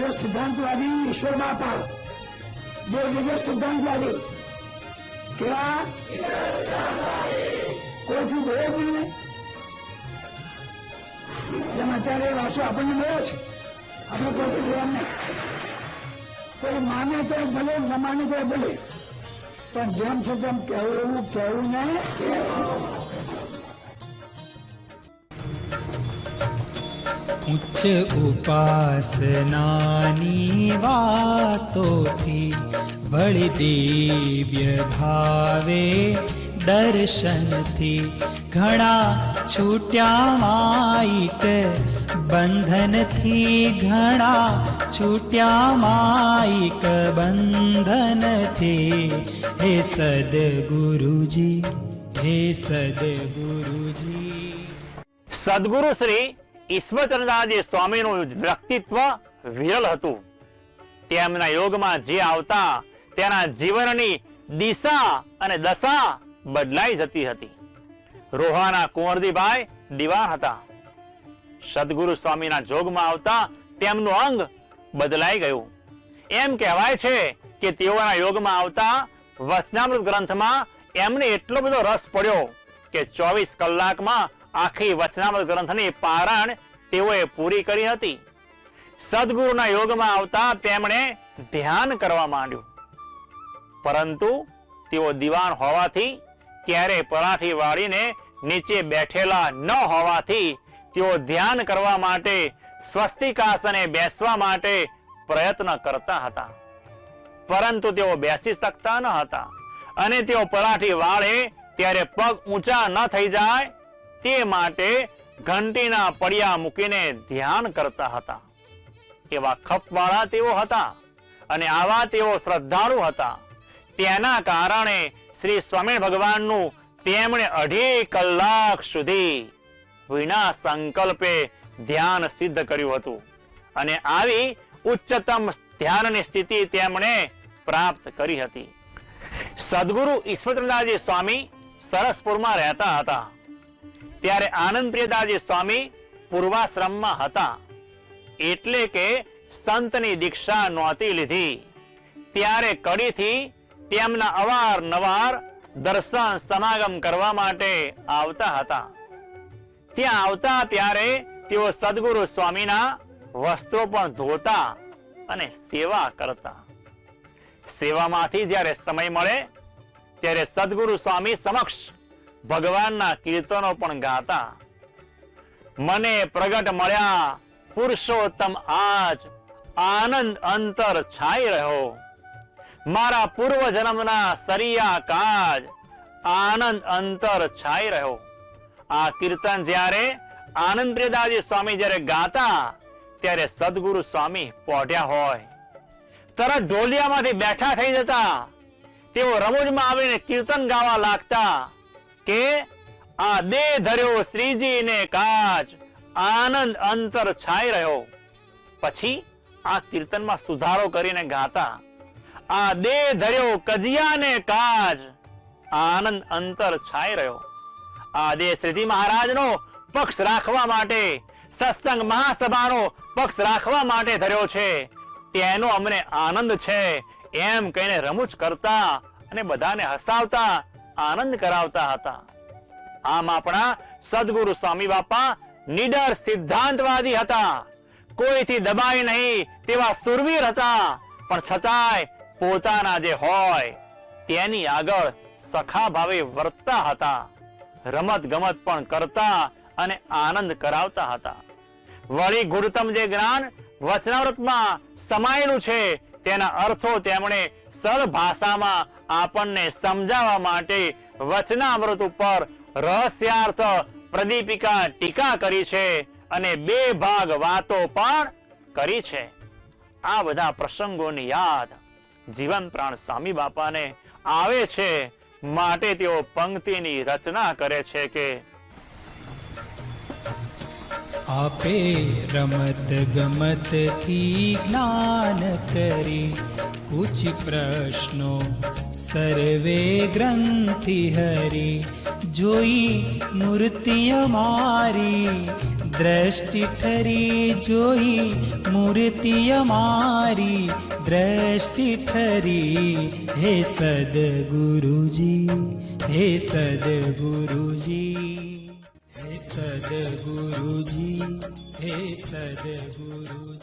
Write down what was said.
જો સિદ્ધાંતવાદી ઈશ્વર બાપા, જો સિદ્ધાંતવાદી કેવા કોઈથી બોલો જ નહીં. જેમ અત્યારે વાસો આપણને મળ્યો છે, આપણે કોઈથી બોલવા નહીં. કોઈ માને તો ભલે, ન માને તો ભલે, પણ જેમ છે તેમ કહેવું એવું કહેવું નહીં. ઉચ્ચ ઉપાસનાની વાતોથી વળી દિવ્ય ભાવે દર્શનથી ઘણા છૂટ્યા માઈક બંધનથી, ઘણા છૂટ્યા માઈક બંધનથી. હે સદગુરુજી, હે સદગુરુજી. સદગુરુ શ્રી ઈશ્વરચંદ્રદાસજી સ્વામીનું વ્યક્તિત્વ વિરલ હતું. તેમના યોગમાં જે આવતા તેના જીવનની દિશા અને દશા બદલાઈ જતી હતી. રોહાના કુંવરજીભાઈ દિવાન હતા. સદગુરુ સ્વામીના જોગમાં આવતા તેમનું અંગ બદલાઈ ગયું. એમ કહેવાય છે કે તેઓના યોગમાં આવતા વચનામૃત ગ્રંથમાં એમને એટલો બધો રસ પડ્યો કે 24 કલાકમાં આખી વચનામૃત ગ્રંથની પારાયણ તેઓએ પૂરી કરી હતી. સદગુરુના યોગમાં આવતા તેમણે ધ્યાન કરવા માંડ્યું, પરંતુ તેઓ દિવાન હોવાથી ક્યારે પરાઠી વાળીને નીચે બેઠેલા ન હોવાથી તેઓ ધ્યાન કરવા માટે સ્વસ્તિકાસને બેસવા માટે પ્રયત્ન કરતા હતા, પરંતુ તેઓ બેસી શકતા ન હતા. અને તેઓ પરાઠી વાળે ત્યારે પગ ઊંચા ન થઈ જાય તે માટે ઘંટીના પડિયા મૂકીને ધ્યાન કરતા હતા. એવા ખપવાળા તેઓ હતા અને આવા તેઓ શ્રદ્ધાળુ હતા. તેના કારણે શ્રી સ્વામી ભગવાનનું તેમણે 2.5 કલાક સુધી વિના સંકલ્પે ધ્યાન સિદ્ધ કર્યું હતું અને આવી ઉચ્ચતમ ધ્યાનની સ્થિતિ તેમણે પ્રાપ્ત કરી હતી. સદગુરુ ઈશ્વરચંદ્રદાસજી સ્વામી સરસપુરમાં રહેતા હતા. ત્યારે આનંદપ્રિયદાસજી સ્વામી પૂર્વાશ્રમમાં હતા, એટલે કે સંતની દીક્ષા નહોતી લીધી. ત્યારે કડીથી તેમના અવારનવાર દર્શન સમાગમ કરવા માટે આવતા હતા. ત્યાં આવતા ત્યારે તેઓ સદગુરુ સ્વામીના વસ્ત્રો પણ ધોતા અને સેવા કરતા. સેવામાંથી જ્યારે સમય મળે ત્યારે સદગુરુ સ્વામી સમક્ષ ભગવાનના કીર્તનો પણ ગાતા. મને પ્રગટ મળ્યા પુરુષોત્તમ આજ, આનંદ અંતર છાઈ રહ્યો. મારા પૂર્વ જન્મના સરિયા કાજ, આનંદ અંતર છાઈ રહ્યો. આ કીર્તન જ્યારે આનંદપ્રિયદાસજી સ્વામી જ્યારે ગાતા ત્યારે સદગુરુ સ્વામી પોઢ્યા હોય તરત ઢોલિયામાંથી બેઠા થઈ જતા. તેઓ રમૂજમાં આવીને કીર્તન ગાવા લાગતા કે આ દેહ ધર્યો શ્રીજીને કાજ, આનંદ અંતર છાઈ રહ્યો. પછી આ કીર્તનમાં સુધારો કરીને ગાતા, આ દેહ ધર્યો કજિયાને કાજ, આનંદ અંતર છાઈ રહ્યો. આ દેહ શ્રીજી મહારાજનો પક્ષ રાખવા માટે, સત્સંગ મહાસભાનો પક્ષ રાખવા માટે ધર્યો છે, તેનો અમને આનંદ છે એમ કહીને રમૂજ કરતા અને બધાને હસાવતા, આનંદ કરાવતા હતા. આમ આપણા સદગુરુ સ્વામી બાપા નિડર સિદ્ધાંતવાદી હતા. કોઈથી દબાઈ નહીં તેવા સુરવીર હતા, પણ છતાંય પોતાના જે હોય તેની આગળ સખા ભાવે વર્તતા હતા. રમત ગમત પણ કરતા અને આનંદ કરાવતા હતા. વળી ગુણતમ જે જ્ઞાન વચનામૃતમાં સમાયેલું છે તેના અર્થો તેમણે સરળ ભાષામાં આપણને સમજાવવા માટે વચનામૃત ઉપર રહસ્યાર્થ પ્રદીપિકા ટીકા કરી છે અને 2 ભાગ વાતો પણ કરી છે. આ બધા પ્રસંગોની યાદ જીવન પ્રાણ સ્વામી બાપાને આવે છે, માટે તેઓ પંક્તિની રચના કરે છે કે આપે રમત ગમતથી જ્ઞાન કરી પૂછી પ્રશ્નો સર્વે ગ્રંથિ હરી જોઈ મૂર્તિ અમારી દ્રષ્ટિ ઠરી જોઈ મૂર્તિ અમારી દ્રષ્ટિ ઠરી હે સદગુરુજી હે સદગુરુજી હે સદગુરુજી હે સદગુરુજી